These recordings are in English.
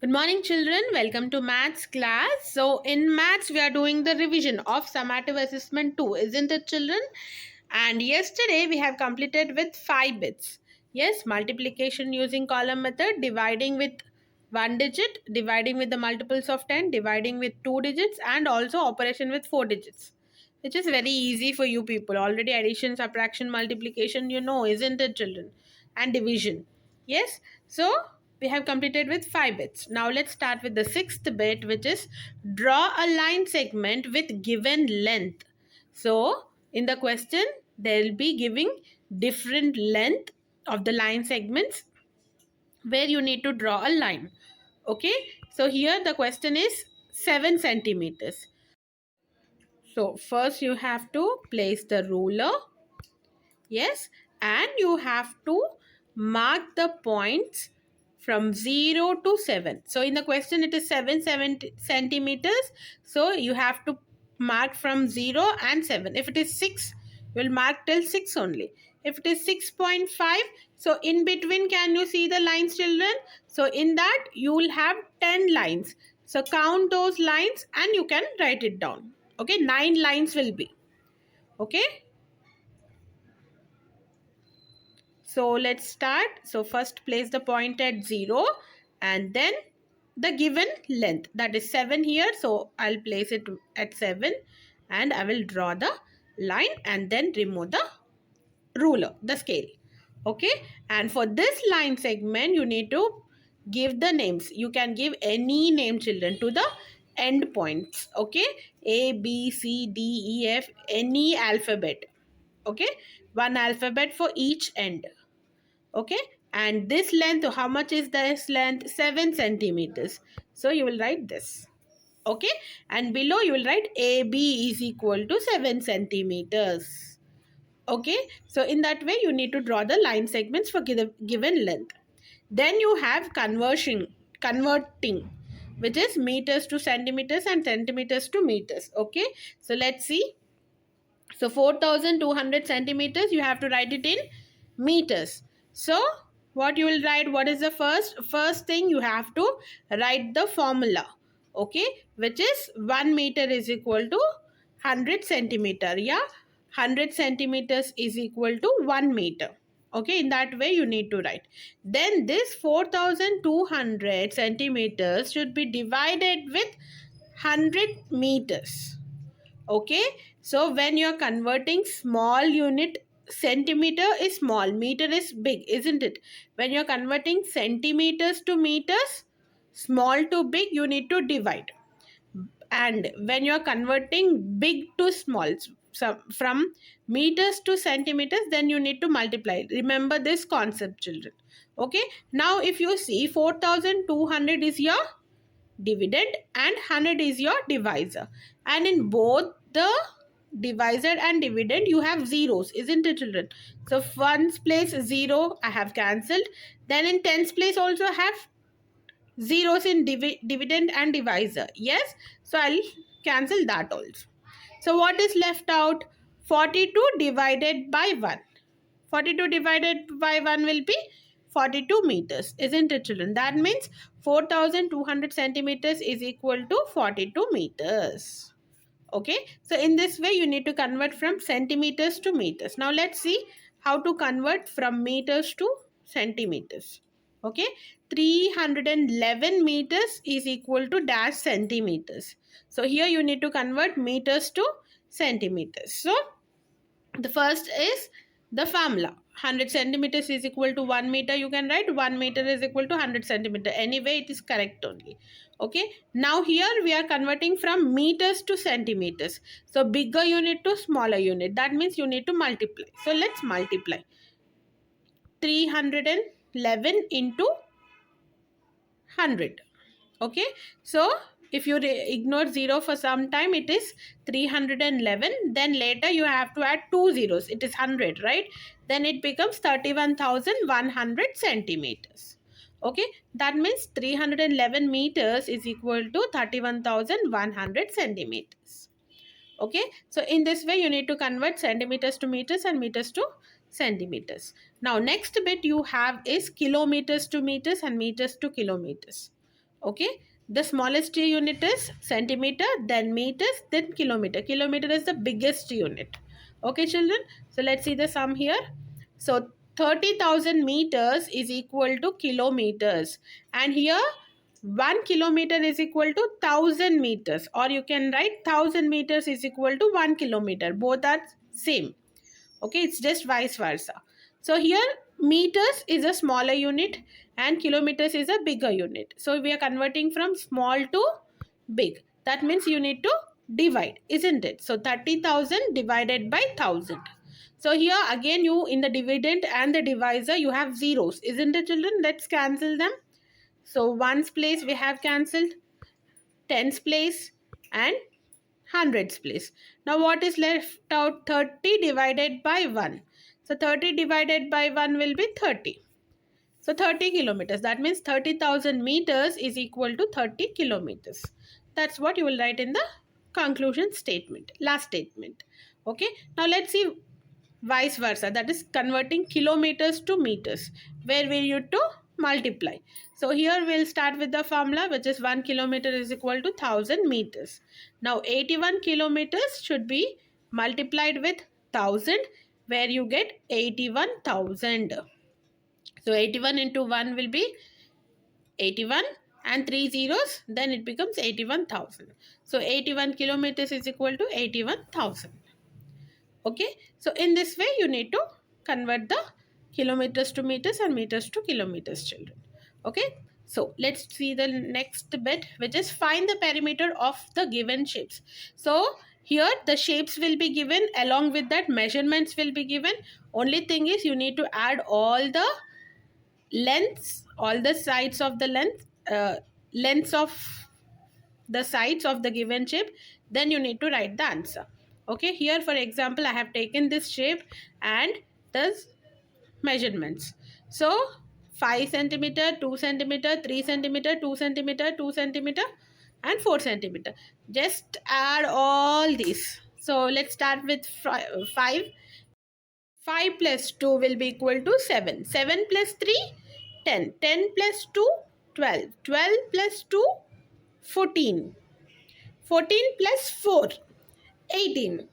Good morning, children. Welcome to maths class. So, in maths, we are doing the revision of summative assessment 2, isn't it, children? And yesterday, we have completed with 5 bits. Yes, multiplication using column method, dividing with 1 digit, dividing with the multiples of 10, dividing with 2 digits, and also operation with 4 digits. Which is very easy for you people. Already addition, subtraction, multiplication, you know, isn't it, children? And division. Yes, so we have completed with 5 bits. Now let's start with the 6th bit, which is draw a line segment with given length. So in the question, they'll be giving different length of the line segments where you need to draw a line. Okay, so here the question is 7 centimeters. So first you have to place the ruler. Yes, and you have to mark the points from 0 to 7. So in the question it is 7 centimeters. So you have to mark from 0 and 7. If it is 6, you will mark till 6 only. If it is 6.5, so in between, can you see the lines, children? So in that you will have 10 lines. So count those lines and you can write it down. Okay, 9 lines will be. Okay. So let's start. So first place the point at 0 and then the given length, that is 7 here. So I'll place it at 7 and I will draw the line and then remove the ruler, the scale. Okay, and for this line segment you need to give the names. You can give any name, children, to the end points. Okay, A, B, C, D, E, F, any alphabet. Okay, one alphabet for each end. Okay, and this length, how much is this length? 7 centimeters. So you will write this. Okay, and below you will write AB is equal to 7 centimeters. Okay, so in that way you need to draw the line segments for given length. Then you have converting, which is meters to centimeters and centimeters to meters. Okay, so let's see. So 4200 centimeters, you have to write it in meters. So what you will write, what is the first thing? You have to write the formula. Okay, which is 1 meter is equal to 100 centimeter. Yeah, 100 centimeters is equal to 1 meter. Okay, in that way you need to write. Then this 4200 centimeters should be divided with 100 meters. Okay, so when you're converting small unit, centimeter is small, meter is big, isn't it? When you're converting centimeters to meters, small to big, you need to divide. And when you're converting big to small, so from meters to centimeters, then you need to multiply. Remember this concept, children. Okay, now if you see 4200 is your dividend and 100 is your divisor, and in both the divisor and dividend you have zeros, isn't it, children? So ones place 0, I have cancelled. Then in tens place also have zeros in dividend and divisor. Yes, so I'll cancel that also. So what is left out? 42 divided by 1. 42 divided by 1 will be 42 meters, isn't it, children? That means 4200 centimeters is equal to 42 meters. Okay, so in this way you need to convert from centimeters to meters. Now let's see how to convert from meters to centimeters. Okay, 311 meters is equal to dash centimeters. So here you need to convert meters to centimeters. So the first is the formula. 100 centimeters is equal to 1 meter. You can write 1 meter is equal to 100 centimeter. Anyway, it is correct only. Okay. Now here we are converting from meters to centimeters. So bigger unit to smaller unit. That means you need to multiply. So let's multiply. 311 into 100. Okay, so if you ignore 0 for some time, it is 311. Then later you have to add 2 zeros. It is 100, right? Then it becomes 31,100 centimeters. Okay, that means 311 meters is equal to 31,100 centimeters. Okay, so in this way you need to convert centimeters to meters and meters to centimeters. Now next bit you have is kilometers to meters and meters to kilometers. Okay, the smallest unit is centimeter, then meters, then kilometer. Kilometer is the biggest unit. Okay, children. So let's see the sum here. So 30,000 meters is equal to kilometers, and here 1 kilometer is equal to 1000 meters, or you can write 1000 meters is equal to 1 kilometer. Both are same. Okay, it's just vice versa. So here meters is a smaller unit and kilometers is a bigger unit. So we are converting from small to big. That means you need to divide, isn't it? So 30,000 divided by 1000. So here again, you in the dividend and the divisor you have zeros, isn't it, children? Let's cancel them. So ones place we have cancelled, tens place, and hundreds place. Now what is left out? 30 divided by 1. So 30 divided by 1 will be 30. So 30 kilometers. That means 30,000 meters is equal to 30 kilometers. That's what you will write in the conclusion statement, last statement. Okay. Now let's see vice versa, that is converting kilometers to meters, where we need to multiply. So here we'll start with the formula, which is 1 kilometer is equal to 1000 meters. Now 81 kilometers should be multiplied with 1000, where you get 81,000. So 81 into 1 will be 81 and 3 zeros, then it becomes 81,000. So 81 kilometers is equal to 81,000. Okay, so in this way you need to convert the kilometers to meters and meters to kilometers, children. Okay, so let's see the next bit, which is find the perimeter of the given shapes. So here the shapes will be given, along with that measurements will be given. Only thing is you need to add all the lengths, all the sides of the lengths of the sides of the given shape, then you need to write the answer. Okay, here for example I have taken this shape and the measurements. So 5 centimeter, 2 centimeter, 3 centimeter, 2 centimeter, 2 centimeter, and 4 centimeter. Just add all these. So let's start with 5. 5 plus 2 will be equal to 7. 7 plus 3, 10. 10 plus 2, 12. 12 plus 2, 14. 14 plus 4, 18.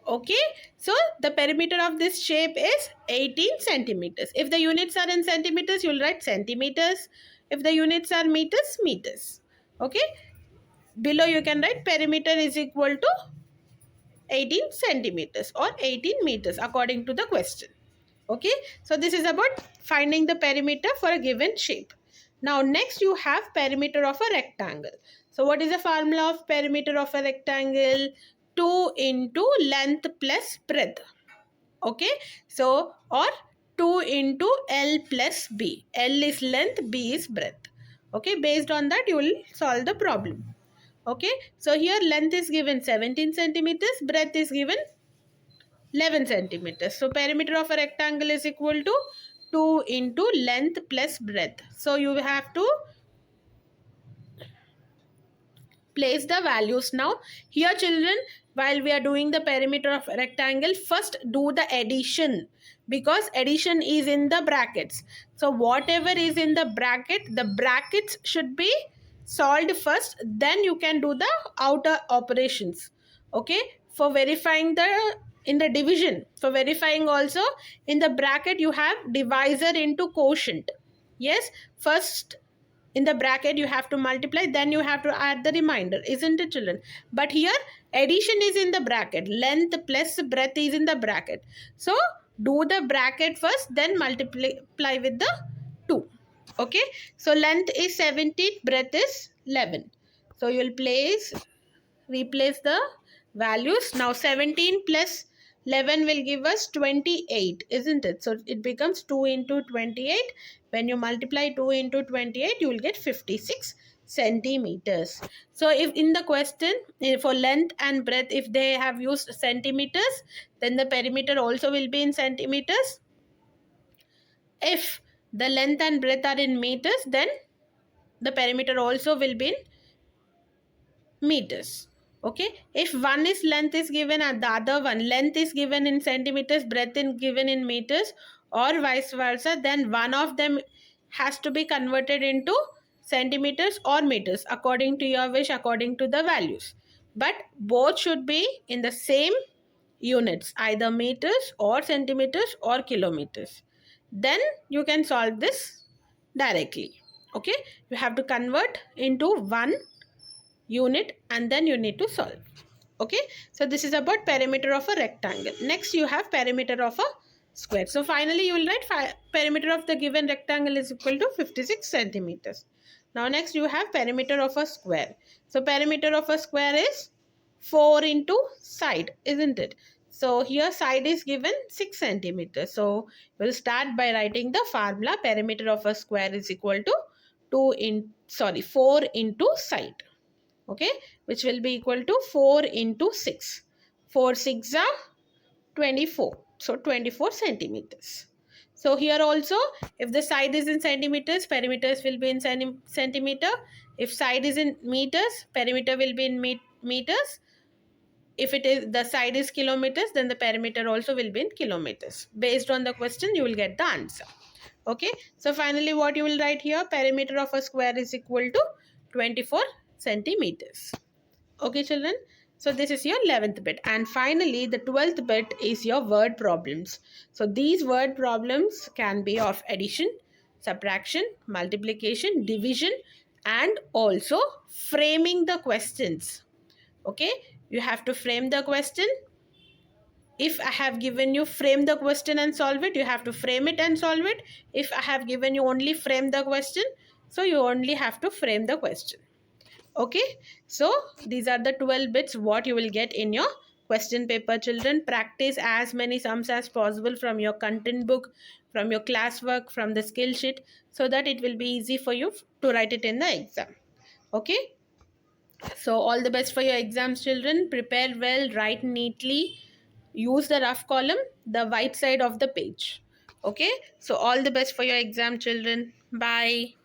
Okay, so the perimeter of this shape is 18 centimeters. If the units are in centimeters, you will write centimeters. If the units are meters, meters. Okay, below you can write perimeter is equal to 18 centimeters or 18 meters according to the question. Okay, so this is about finding the perimeter for a given shape. Now next you have perimeter of a rectangle. So what is the formula of perimeter of a rectangle? 2 into length plus breadth. Okay, so or 2 into L plus B. L is length, B is breadth. Okay, based on that you will solve the problem. Okay, so here length is given 17 centimeters, breadth is given 11 centimeters. So perimeter of a rectangle is equal to 2 into length plus breadth. So you have to place the values now. Here children, while we are doing the perimeter of a rectangle, first do the addition, because addition is in the brackets. So whatever is in the brackets should be solved first, then you can do the outer operations. Okay, for verifying the in the division, for verifying also in the bracket you have divisor into quotient. Yes, first in the bracket you have to multiply, then you have to add the remainder, isn't it children? But here addition is in the bracket, length plus breadth is in the bracket. So do the bracket first, then multiply with the 2. Okay, so length is 17, breadth is 11. So you will replace the values. Now 17 plus 11 will give us 28, isn't it? So it becomes 2 into 28. When you multiply 2 into 28, you will get 56 centimeters. So if in the question for length and breadth, if they have used centimeters, then the perimeter also will be in centimeters. If the length and breadth are in meters, then the perimeter also will be in meters. Okay, if one is length is given and the other one length is given in centimeters, breadth is given in meters, or vice versa, then one of them has to be converted into centimeters or meters according to your wish, according to the values. But both should be in the same units, either meters or centimeters or kilometers. Then you can solve this directly. Okay, you have to convert into one unit and then you need to solve. Okay, so this is about perimeter of a rectangle. Next you have perimeter of a square. So finally you will write perimeter of the given rectangle is equal to 56 centimeters. Now next you have perimeter of a square. So perimeter of a square is 4 into side, isn't it? So here side is given 6 centimeters. So we'll start by writing the formula. Perimeter of a square is equal to 4 into side. Okay, which will be equal to 4 into 6. 4 6 are 24. So 24 centimeters. So here also, if the side is in centimeters, perimeters will be in centimeter. If side is in meters, perimeter will be in meters. If it is the side is kilometers, then the perimeter also will be in kilometers. Based on the question, you will get the answer. Okay, so finally what you will write here, perimeter of a square is equal to 24 centimeters. Okay children, so this is your 11th bit, and finally the 12th bit is your word problems. So these word problems can be of addition, subtraction, multiplication, division, and also framing the questions. Okay, you have to frame the question. If I have given you frame the question and solve it, you have to frame it and solve it. If I have given you only frame the question, so you only have to frame the question. Okay, so these are the 12 bits what you will get in your question paper. Children, practice as many sums as possible from your content book, from your classwork, from the skill sheet, so that it will be easy for you to write it in the exam. Okay, so all the best for your exams children. Prepare well, write neatly, use the rough column, the white side of the page. Okay, so all the best for your exam children. Bye.